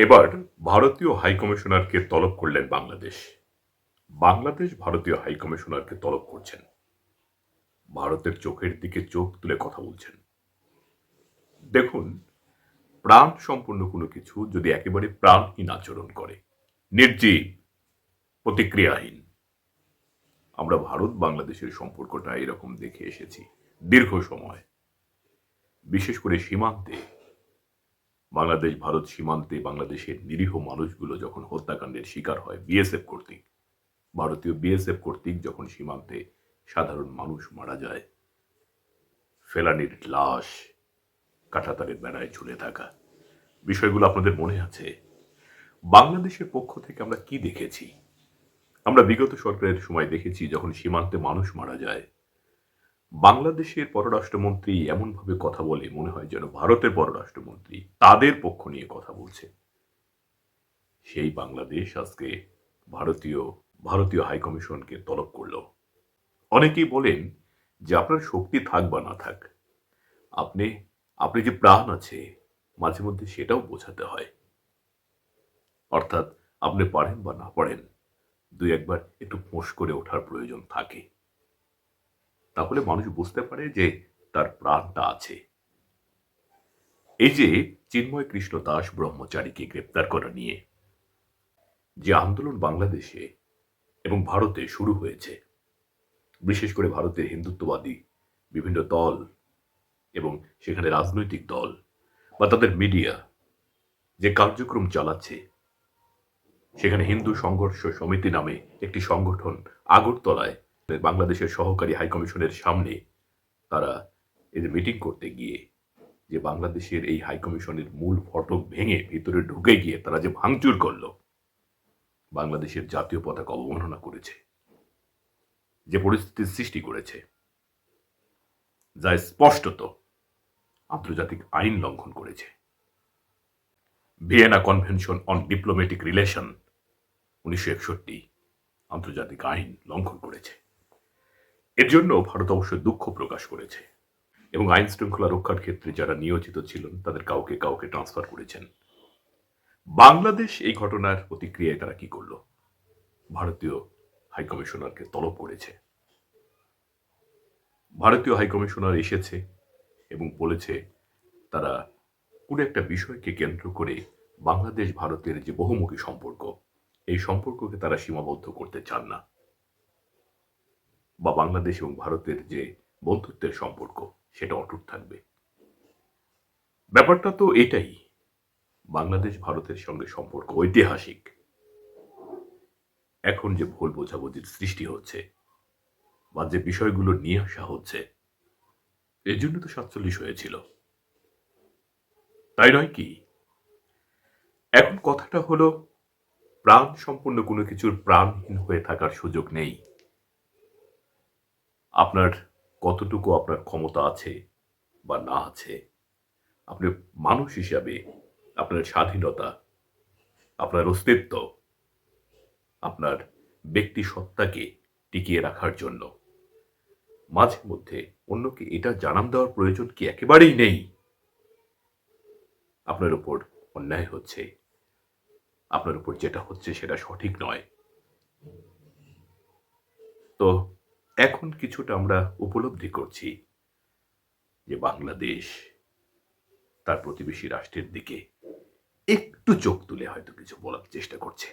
এবার ভারতীয় হাইকমিশনারকে তলব করলেন বাংলাদেশ। বাংলাদেশ ভারতীয় হাইকমিশনারকে তলব করছেন। ভারতের চোখের দিকে চোখ তুলে কথা বলছেন। দেখুন, প্রাণ সম্পন্ন কোনো কিছু যদি একেবারে প্রাণহীন আচরণ করে, নির্জীব, প্রতিক্রিয়াহীন, আমরা ভারত বাংলাদেশের সম্পর্কটা এরকম দেখে এসেছি দীর্ঘ সময়। বিশেষ করে সীমান্তে, বাংলাদেশ ভারত সীমান্তে বাংলাদেশের নিরীহ মানুষগুলো যখন হত্যাকাণ্ডের শিকার হয় বিএসএফ কর্তৃক, ভারতীয় বিএসএফ কর্তৃক যখন সীমান্তে সাধারণ মানুষ মারা যায়, ফেলানির লাশ কাঁটাতারের বেড়ায় ঝুলে থাকা বিষয়গুলো আপনাদের মনে আছে। বাংলাদেশের পক্ষ থেকে আমরা কি দেখেছি? আমরা বিগত সরকারের সময় দেখেছি যখন সীমান্তে মানুষ মারা যায়, বাংলাদেশের পররাষ্ট্রমন্ত্রী এমনভাবে কথা বলে মনে হয় যেন ভারতের পররাষ্ট্রমন্ত্রী তাদের পক্ষ নিয়ে কথা বলছে। সেই বাংলাদেশ আজকে ভারতীয় হাইকমিশনকে তলব করল। অনেকেই বলেন যে আপনার শক্তি থাক বা না থাক, আপনি যে প্রাণ আছে মাঝে মধ্যে সেটাও বোঝাতে হয়। অর্থাৎ আপনি পারেন বা না পারেন, দুই একবার একটু ফোঁস করে ওঠার প্রয়োজন থাকে, তাহলে মানুষ বুঝতে পারে যে তার প্রাণটা আছে। এই যে চিন্ময় কৃষ্ণ দাস ব্রহ্মচারীকে গ্রেপ্তার করা নিয়ে যে আন্দোলন বাংলাদেশে এবং ভারতে শুরু হয়েছে, বিশেষ করে ভারতের হিন্দুত্ববাদী বিভিন্ন দল এবং সেখানে রাজনৈতিক দল বা তাদের মিডিয়া যে কার্যক্রম চালাচ্ছে, সেখানে হিন্দু সংঘর্ষ সমিতি নামে একটি সংগঠন আগরতলায় বাংলাদেশের সহকারী হাইকমিশনের সামনে তারা এই যে মিটিং করতে গিয়ে যে বাংলাদেশের এই হাইকমিশনের মূল ফটক ভেঙে ভিতরে ঢুকে গিয়ে তারা যে ভাঙচুর করল, বাংলাদেশের জাতীয় পতাকা অবমাননা করেছে, যে পরিস্থিতির সৃষ্টি করেছে, যা স্পষ্টত আন্তর্জাতিক আইন লঙ্ঘন করেছে। Vienna convention on diplomatic relation 1961 আন্তর্জাতিক আইন লঙ্ঘন করেছে। এর জন্য ভারত অবশ্য দুঃখ প্রকাশ করেছে এবং আইন শৃঙ্খলা রক্ষার ক্ষেত্রে যারা নিয়োজিত ছিলেন তাদের কাউকে কাউকে ট্রান্সফার করেছেন। বাংলাদেশ এই ঘটনার প্রতিক্রিয়ায় তারা কি করল? ভারতীয় হাইকমিশনারকে তলব করেছে। ভারতীয় হাইকমিশনার এসেছে এবং বলেছে তারা কোনো একটা বিষয়কে কেন্দ্র করে বাংলাদেশ ভারতের যে বহুমুখী সম্পর্ক, এই সম্পর্ককে তারা সীমাবদ্ধ করতে চান না, বা বাংলাদেশ এবং ভারতের যে বন্ধুত্বের সম্পর্ক সেটা অটুট থাকবে। ব্যাপারটা তো এটাই, বাংলাদেশ ভারতের সঙ্গে সম্পর্ক ঐতিহাসিক। এখন যে ভুল বোঝাবুঝির সৃষ্টি হচ্ছে বা যে বিষয়গুলো নিয়ে আসা হচ্ছে, এর জন্য তো 47 হয়েছিল, তাই নয় কি? এখন কথাটা হলো, প্রাণ সম্পন্ন কোনো কিছুর প্রাণহীন হয়ে থাকার সুযোগ নেই। আপনার কতটুকু আপনার ক্ষমতা আছে বা না আছে, আপনি মানুষ হিসাবে আপনার স্বাধীনতা, আপনার অস্তিত্ব, আপনার ব্যক্তি সত্তাকে টিকিয়ে রাখার জন্য মাঝে মধ্যে অন্যকে এটা জানান দেওয়ার প্রয়োজন কি একেবারেই নেই আপনার উপর অন্যায় হচ্ছে, আপনার উপর যেটা হচ্ছে সেটা সঠিক নয়। তো এখন কিছুটা আমরা উপলব্ধি করছি যে বাংলাদেশ তার প্রতিবেশী রাষ্ট্রের দিকে একটু চোখ তুলে হয়তো কিছু বলার চেষ্টা করছে।